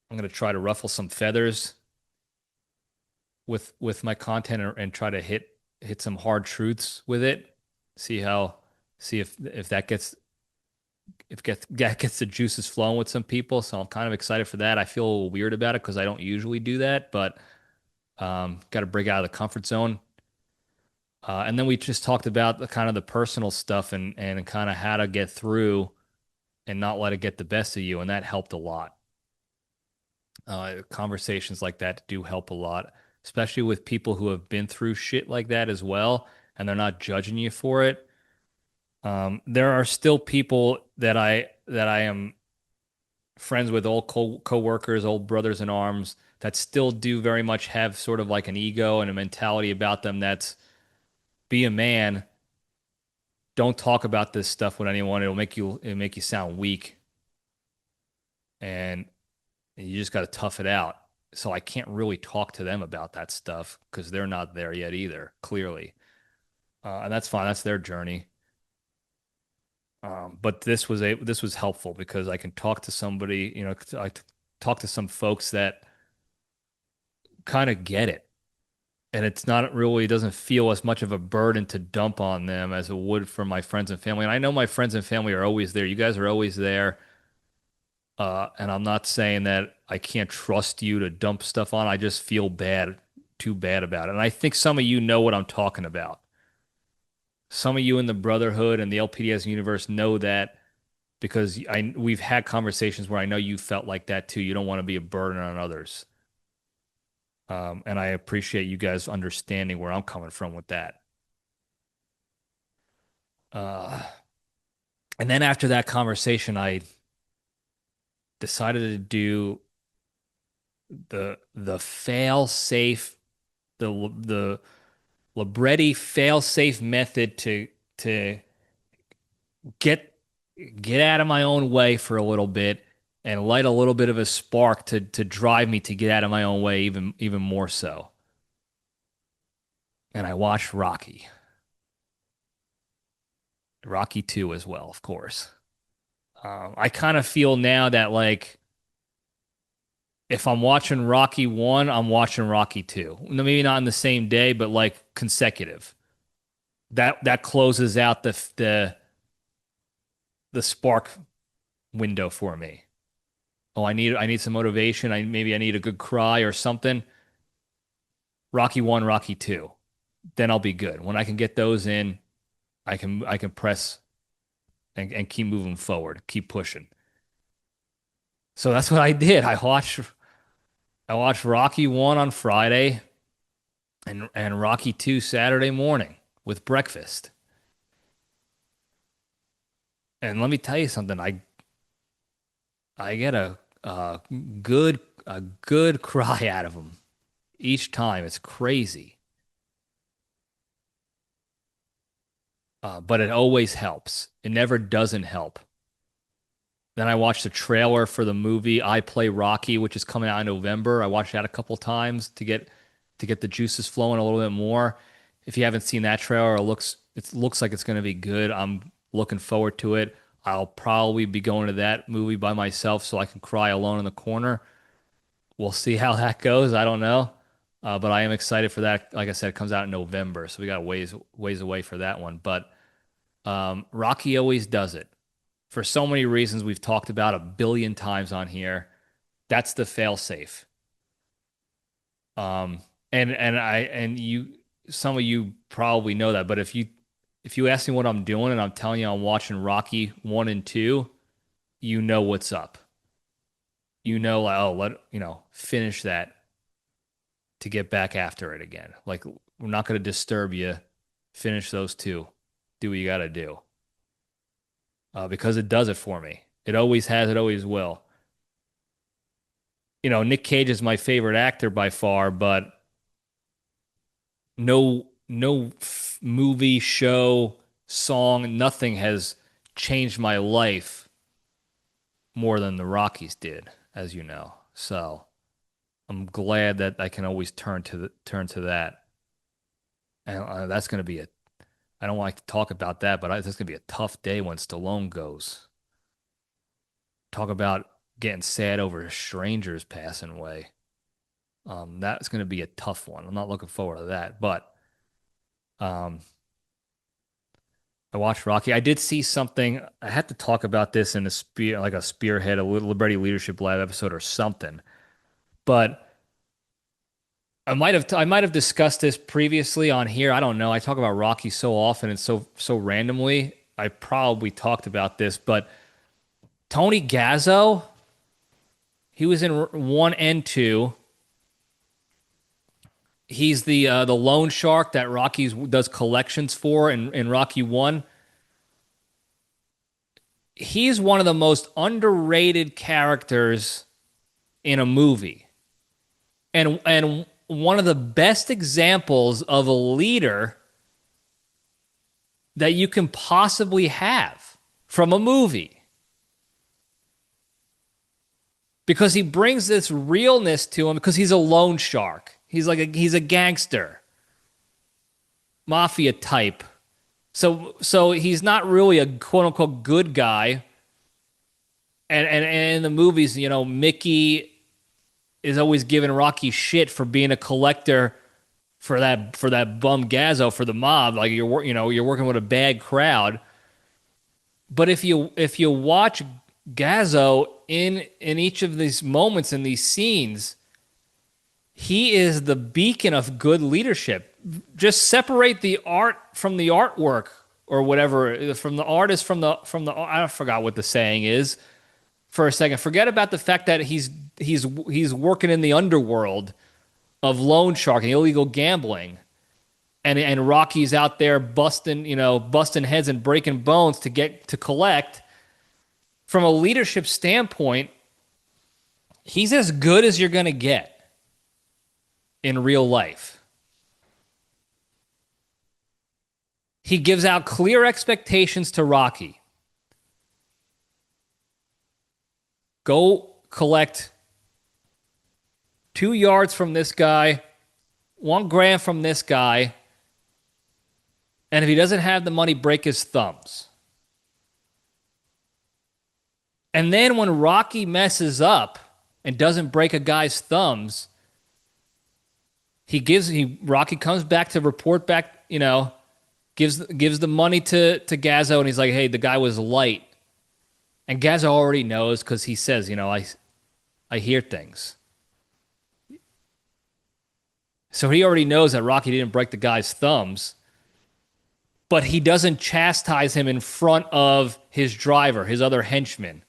going to try to ruffle some feathers with my content and try to hit some hard truths with it. See how see if that gets that gets the juices flowing with some people. So I'm kind of excited for that. I feel a little weird about it because I don't usually do that, but got to break out of the comfort zone. And then we just talked about the kind of the personal stuff and kind of how to get through and not let it get the best of you, and that helped a lot. Conversations like that do help a lot, especially with people who have been through shit like that as well, and they're not judging you for it. There are still people that I am friends with, old co-workers, old brothers in arms, that still do very much have sort of like an ego and a mentality about them that's be a man, don't talk about this stuff with anyone. It'll make you sound weak, and you just got to tough it out. So I can't really talk to them about that stuff because they're not there yet either, clearly. And that's fine. That's their journey. But this was helpful because I can talk to somebody, talk to some folks that kind of get it. And it's not really, it doesn't feel as much of a burden to dump on them as it would for my friends and family. And I know my friends and family are always there. You guys are always there. And I'm not saying that I can't trust you to dump stuff on. I just feel bad, too bad about it. And I think some of you know what I'm talking about. Some of you in the Brotherhood and the LPDS universe know that because we've had conversations where I know you felt like that too. You don't want to be a burden on others. And I appreciate you guys understanding where I'm coming from with that. Uh, and then after that conversation, I decided to do the fail safe, the Libretti fail safe method to get get out of my own way for a little bit and light a little bit of a spark to drive me to get out of my own way even more so. And I watched Rocky 2 as well, of course. I kind of feel now that like if I'm watching Rocky 1, I'm watching Rocky 2. Maybe not in the same day, but like consecutive. That closes out the spark window for me. Oh, I need some motivation. Maybe I need a good cry or something. Rocky 1, Rocky 2. Then I'll be good. When I can get those in, I can press and keep moving forward, keep pushing. So that's what I did. I watched Rocky 1 on Friday and Rocky 2 Saturday morning with breakfast. And let me tell you something. I get a good a good cry out of them each time. It's crazy. But it always helps. It never doesn't help. Then I watched the trailer for the movie I Play Rocky, which is coming out in November. I watched that a couple times to get the juices flowing a little bit more. If you haven't seen that trailer, it looks like it's going to be good. I'm looking forward to it. I'll probably be going to that movie by myself so I can cry alone in the corner. We'll see how that goes. I don't know. But I am excited for that. Like I said, it comes out in November, so we got ways away for that one. But Rocky always does it for so many reasons we've talked about a billion times on here. That's the fail safe. Um, and some of you probably know that, but if you ask me what I'm doing and I'm telling you I'm watching Rocky 1 and 2, you know what's up. You know, like, oh, finish that to get back after it again. Like, we're not going to disturb you. Finish those two. Do what you got to do. Because it does it for me. It always has, it always will. Nic Cage is my favorite actor by far, but no movie, show, song, nothing has changed my life more than the Rockies did, as you know. So, I'm glad that I can always turn to that. And that's going to be a I don't like to talk about that, but that's going to be a tough day when Stallone goes. Talk about getting sad over strangers passing away. That's going to be a tough one. I'm not looking forward to that, but um, I watched Rocky. I did see something. I had to talk about this in like a spearhead, a little Libretti Leadership Lab episode or something. But I might have discussed this previously on here. I don't know. I talk about Rocky so often and so randomly. I probably talked about this, but Tony Gazzo, he was in one and two. He's the loan shark that Rocky does collections for in Rocky 1. He's one of the most underrated characters in a movie. And one of the best examples of a leader that you can possibly have from a movie. Because he brings this realness to him because he's a loan shark. He's a gangster, mafia type. So he's not really a quote unquote good guy. And in the movies, Mickey is always giving Rocky shit for being a collector for that bum Gazzo for the mob. Like you're working with a bad crowd. But if you watch Gazzo in each of these moments in these scenes, he is the beacon of good leadership. Just separate the art from the artwork or whatever, from the artist from the I forgot what the saying is for a second. Forget about the fact that he's working in the underworld of loan sharking, illegal gambling. And Rocky's out there busting heads and breaking bones to collect. From a leadership standpoint, he's as good as you're going to get in real life. He gives out clear expectations to Rocky. Go collect 2 yards from this guy, 1 gram from this guy, and if he doesn't have the money, break his thumbs. And then when Rocky messes up and doesn't break a guy's thumbs, Rocky comes back to report back, gives the money to Gazzo, and he's like, hey, the guy was light. And Gazzo already knows because he says, I hear things. So he already knows that Rocky didn't break the guy's thumbs, but he doesn't chastise him in front of his driver, his other henchman.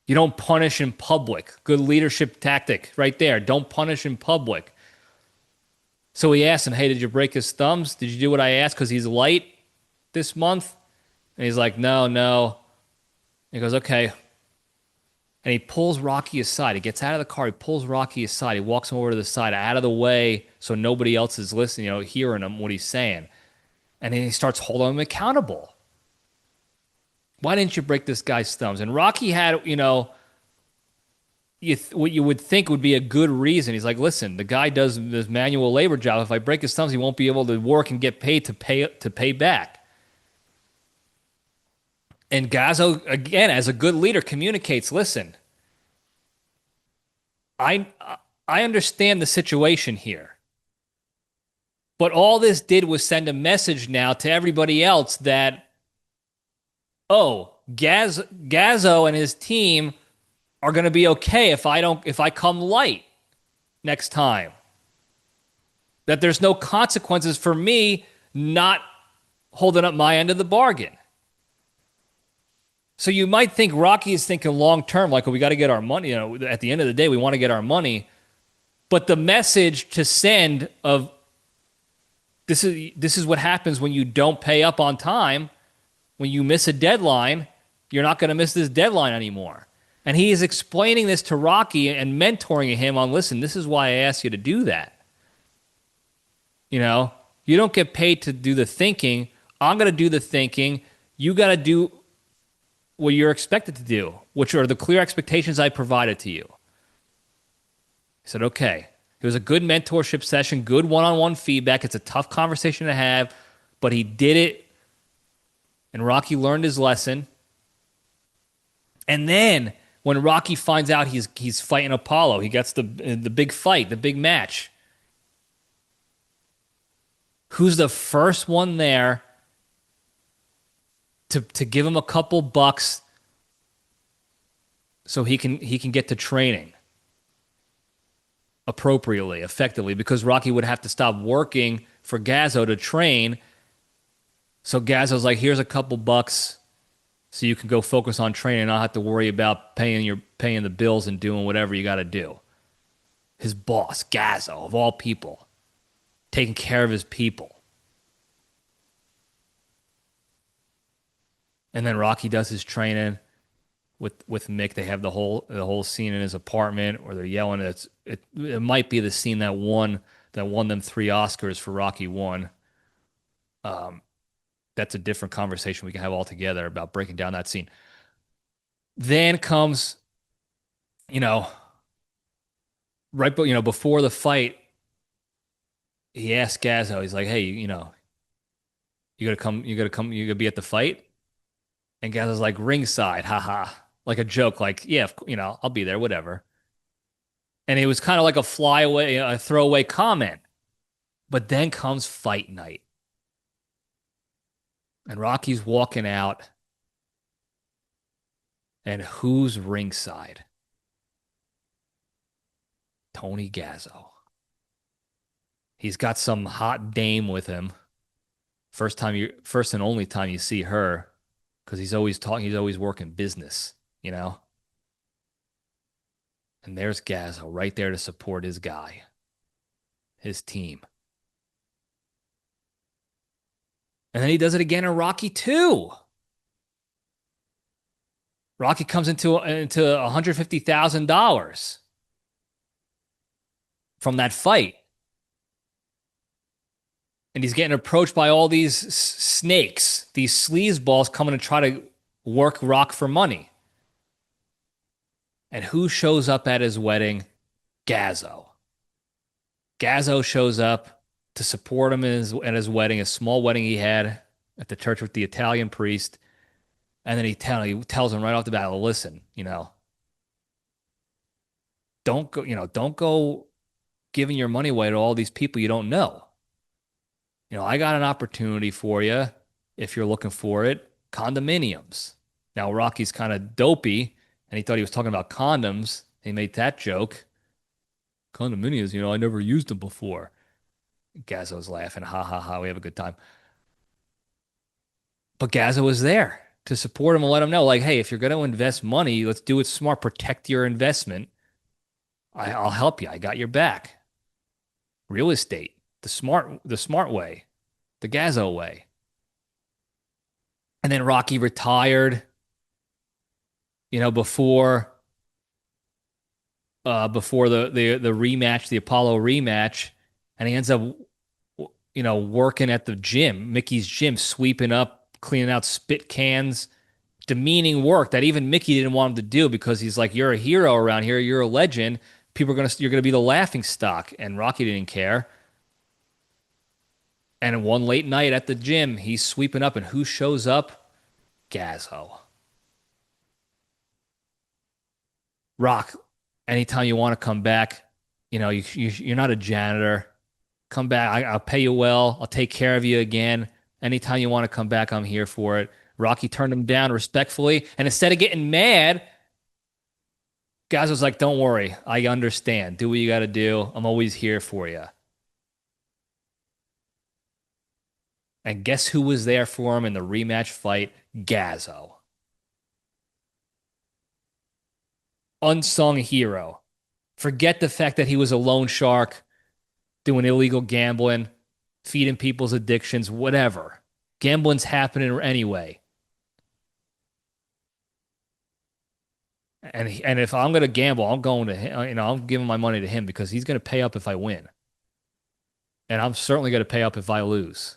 You don't punish in public. Good leadership tactic right there. Don't punish in public. So he asked him, hey, did you break his thumbs? Did you do what I asked because he's light this month? And he's like, no. And he goes, okay. And he pulls Rocky aside. He gets out of the car. He pulls Rocky aside. He walks him over to the side, out of the way, so nobody else is listening, hearing him, what he's saying. And then he starts holding him accountable. Why didn't you break this guy's thumbs? And Rocky had, what you would think would be a good reason. He's like, listen, the guy does this manual labor job. If I break his thumbs, he won't be able to work and get paid to pay back. And Gazzo, again, as a good leader, communicates, listen, I understand the situation here. But all this did was send a message now to everybody else that, Gazzo and his team are going to be okay if I come light next time. That there's no consequences for me not holding up my end of the bargain. So you might think Rocky is thinking long term, like, well, we got to get our money. At the end of the day, we want to get our money. But the message to send of this is what happens when you don't pay up on time. When you miss a deadline, you're not going to miss this deadline anymore. And he is explaining this to Rocky and mentoring him on, listen, this is why I asked you to do that. You don't get paid to do the thinking. I'm going to do the thinking. You got to do what you're expected to do, which are the clear expectations I provided to you. I said, okay. It was a good mentorship session, good one-on-one feedback. It's a tough conversation to have, but he did it, and Rocky learned his lesson. And then when Rocky finds out he's fighting Apollo, he gets the big fight, the big match. Who's the first one there to give him a couple bucks so he can get to training appropriately, effectively, because Rocky would have to stop working for Gazzo to train. So Gazzo's like, here's a couple bucks so you can go focus on training and not have to worry about paying the bills and doing whatever you got to do. His boss, Gazzo, of all people, taking care of his people. And then Rocky does his training with Mick. They have the whole scene in his apartment where they're yelling. It might be the scene that won them 3 Oscars for Rocky 1. That's a different conversation we can have all together about breaking down that scene. Then comes, before the fight, he asked Gazzo, he's like, hey, you gotta be at the fight? And Gazzo's like, ringside, haha. Like a joke, like, yeah, I'll be there, whatever. And it was kind of like a throwaway comment. But then comes fight night. And Rocky's walking out. And who's ringside? Tony Gazzo. He's got some hot dame with him. First and only time you see her. Because he's always working business, And there's Gazzo right there to support his guy, his team. And then he does it again in Rocky 2. Rocky comes into $150,000 from that fight. And he's getting approached by all these snakes, these sleazeballs coming to try to work Rock for money. And who shows up at his wedding? Gazzo. Gazzo shows up to support him at his wedding, a small wedding he had at the church with the Italian priest. And then he tells him right off the bat, listen, don't go giving your money away to all these people you don't know. I got an opportunity for you if you're looking for it. Condominiums. Now, Rocky's kind of dopey, and he thought he was talking about condoms. He made that joke. Condominiums, I never used them before. Gazzo's laughing. Ha, ha, ha. We have a good time. But Gazzo was there to support him and let him know, like, hey, if you're going to invest money, let's do it smart. Protect your investment. I'll help you. I got your back. Real estate. The smart way, the Gazzo way. And then Rocky retired, before the rematch, the Apollo rematch, and he ends up, working at the gym, Mickey's gym, sweeping up, cleaning out spit cans, demeaning work that even Mickey didn't want him to do because he's like, you're a hero around here, you're a legend, you're gonna be the laughing stock, and Rocky didn't care. And one late night at the gym, he's sweeping up, and who shows up? Gazzo. Rock, anytime you want to come back, you're not a janitor. Come back. I'll pay you well. I'll take care of you again. Anytime you want to come back, I'm here for it. Rocky turned him down respectfully. And instead of getting mad, Gazzo's like, don't worry. I understand. Do what you got to do. I'm always here for you. And guess who was there for him in the rematch fight? Gazzo. Unsung hero. Forget the fact that he was a loan shark, doing illegal gambling, feeding people's addictions, whatever. Gambling's happening anyway. And if I'm going to gamble, I'm going to him, I'm giving my money to him because he's going to pay up if I win. And I'm certainly going to pay up if I lose.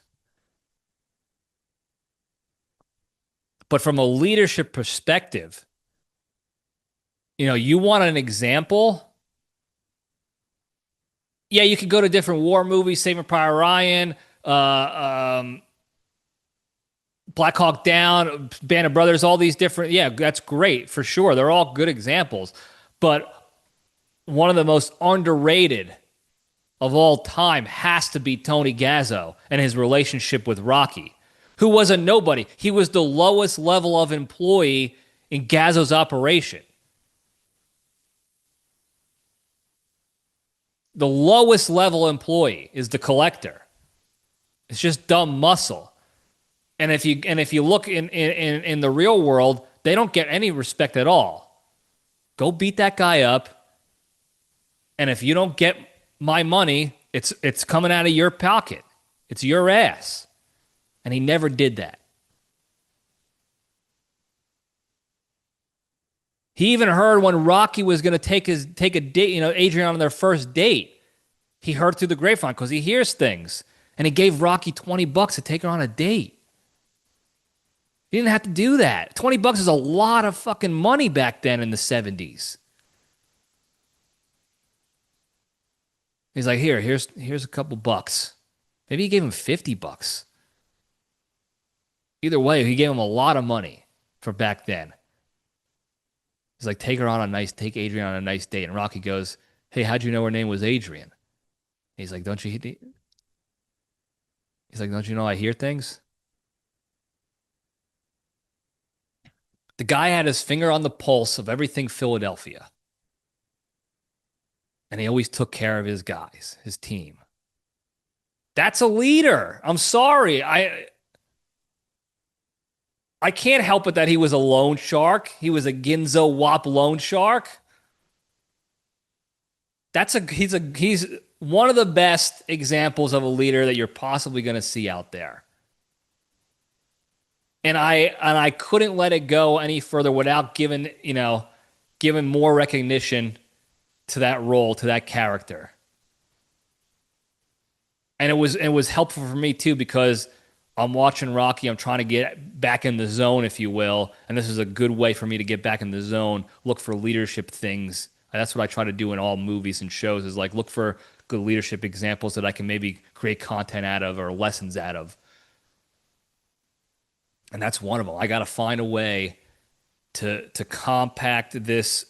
But from a leadership perspective, you want an example. Yeah, you could go to different war movies, Saving Private Ryan, Black Hawk Down, Band of Brothers, all these different. Yeah, that's great for sure. They're all good examples. But one of the most underrated of all time has to be Tony Gazzo and his relationship with Rocky, who was a nobody. He was the lowest level of employee in Gazzo's operation. The lowest level employee is the collector. It's just dumb muscle. And if you look in the real world, they don't get any respect at all. Go beat that guy up, and if you don't get my money, it's coming out of your pocket. It's your ass. And he never did that. He even heard when Rocky was going to take a date, Adrian on their first date. He heard through the grapevine because he hears things. And he gave Rocky $20 to take her on a date. He didn't have to do that. $20 is a lot of fucking money back then in the 70s. He's like, here's a couple bucks. Maybe he gave him $50. Either way, he gave him a lot of money for back then. He's like, take Adrian on a nice date. And Rocky goes, hey, how'd you know her name was Adrian? He's like, don't you know I hear things? The guy had his finger on the pulse of everything Philadelphia. And he always took care of his guys, his team. That's a leader. I'm sorry. I can't help it that he was a loan shark. He was a Ginzo Wop loan shark. He's one of the best examples of a leader that you're possibly going to see out there. And I couldn't let it go any further without giving more recognition to that role, to that character. And it was helpful for me too, because I'm watching Rocky. I'm trying to get back in the zone, if you will. And this is a good way for me to get back in the zone, look for leadership things. And that's what I try to do in all movies and shows, is like look for good leadership examples that I can maybe create content out of or lessons out of. And that's one of them. I got to find a way to compact this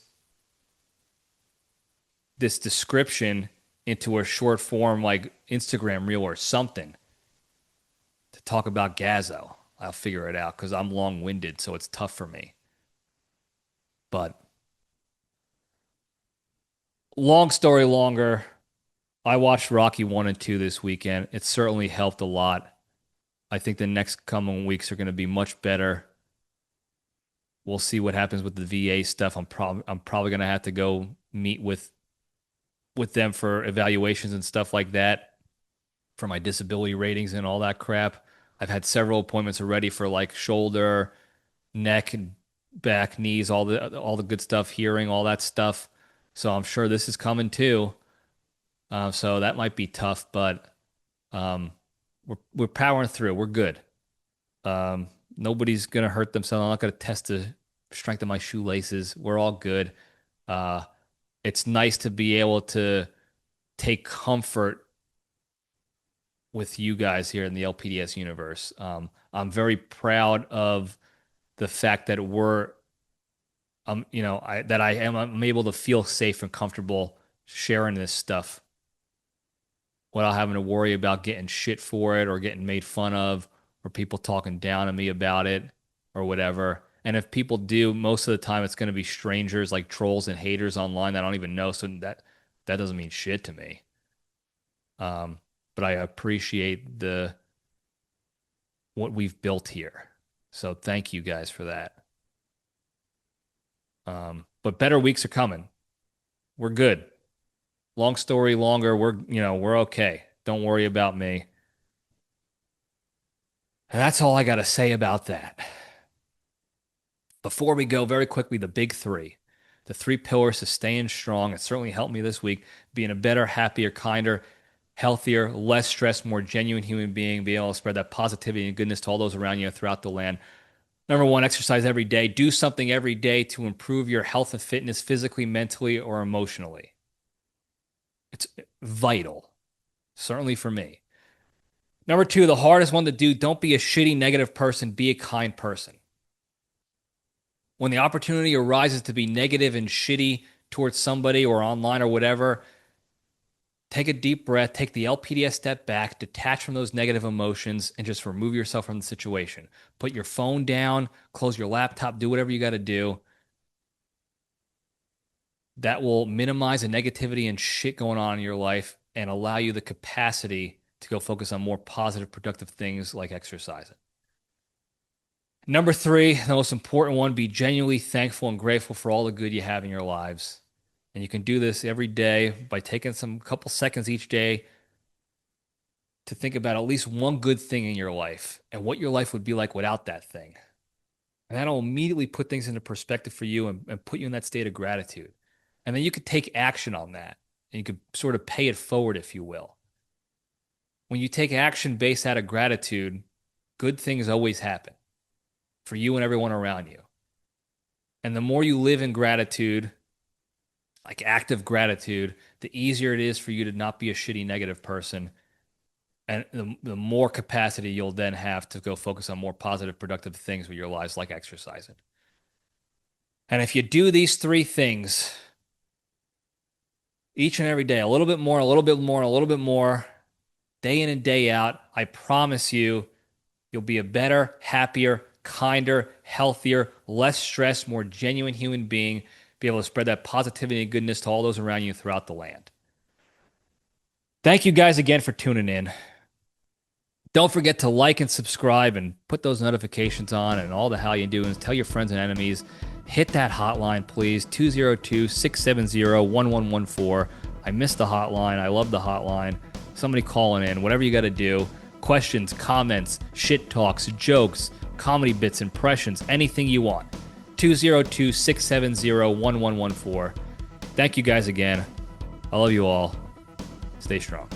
description into a short form like Instagram reel or something to talk about Gazzo. I'll figure it out because I'm long-winded, so it's tough for me. But long story longer, I watched Rocky 1 and 2 this weekend. It certainly helped a lot. I think the next coming weeks are going to be much better. We'll see what happens with the VA stuff. I'm probably going to have to go meet with them for evaluations and stuff like that for my disability ratings and all that crap. I've had several appointments already for like shoulder, neck, and back, knees, all the good stuff, hearing, all that stuff. So I'm sure this is coming too. So that might be tough, but we're powering through. We're good. Nobody's gonna hurt themselves. I'm not gonna test the strength of my shoelaces. We're all good. It's nice to be able to take comfort with you guys here in the LPDS universe. I'm very proud of the fact that I'm able to feel safe and comfortable sharing this stuff without having to worry about getting shit for it or getting made fun of or people talking down on me about it or whatever. And if people do, most of the time it's going to be strangers like trolls and haters online that I don't even know. So that doesn't mean shit to me. But I appreciate what we've built here. So thank you guys for that. But better weeks are coming. We're good. Long story longer, we're okay. Don't worry about me. And that's all I got to say about that. Before we go, very quickly, the big three. The three pillars to staying strong. It certainly helped me this week. Being a better, happier, kinder, healthier, less stressed, more genuine human being. Being able to spread that positivity and goodness to all those around you throughout the land. Number one, exercise every day. Do something every day to improve your health and fitness physically, mentally, or emotionally. It's vital, certainly for me. Number two, the hardest one to do, don't be a shitty negative person, be a kind person. When the opportunity arises to be negative and shitty towards somebody or online or whatever, take a deep breath, take the LPDS step back, detach from those negative emotions, and just remove yourself from the situation. Put your phone down, close your laptop, do whatever you got to do. That will minimize the negativity and shit going on in your life and allow you the capacity to go focus on more positive, productive things like exercising. Number three, the most important one, be genuinely thankful and grateful for all the good you have in your lives. And you can do this every day by taking some couple seconds each day to think about at least one good thing in your life and what your life would be like without that thing. And that'll immediately put things into perspective for you and put you in that state of gratitude. And then you could take action on that and you could sort of pay it forward, if you will. When you take action based out of gratitude, good things always happen for you and everyone around you. And the more you live in gratitude, like active gratitude, the easier it is for you to not be a shitty negative person. And the more capacity you'll then have to go focus on more positive, productive things with your lives, like exercising. And if you do these three things each and every day, a little bit more, a little bit more, a little bit more, day in and day out, I promise you, you'll be a better, happier, kinder, healthier, less stressed, more genuine human being, be able to spread that positivity and goodness to all those around you throughout the land. Thank you guys again for tuning in. Don't forget to like and subscribe and put those notifications on and all the hell you do, and tell your friends and enemies. Hit that hotline, please, 202-670-1114. I miss the hotline. I love the hotline. Somebody calling in, whatever you got to do. Questions, comments, shit talks, jokes, comedy bits, impressions, anything you want. 202-670-1114. Thank you guys again. I love you all. Stay strong.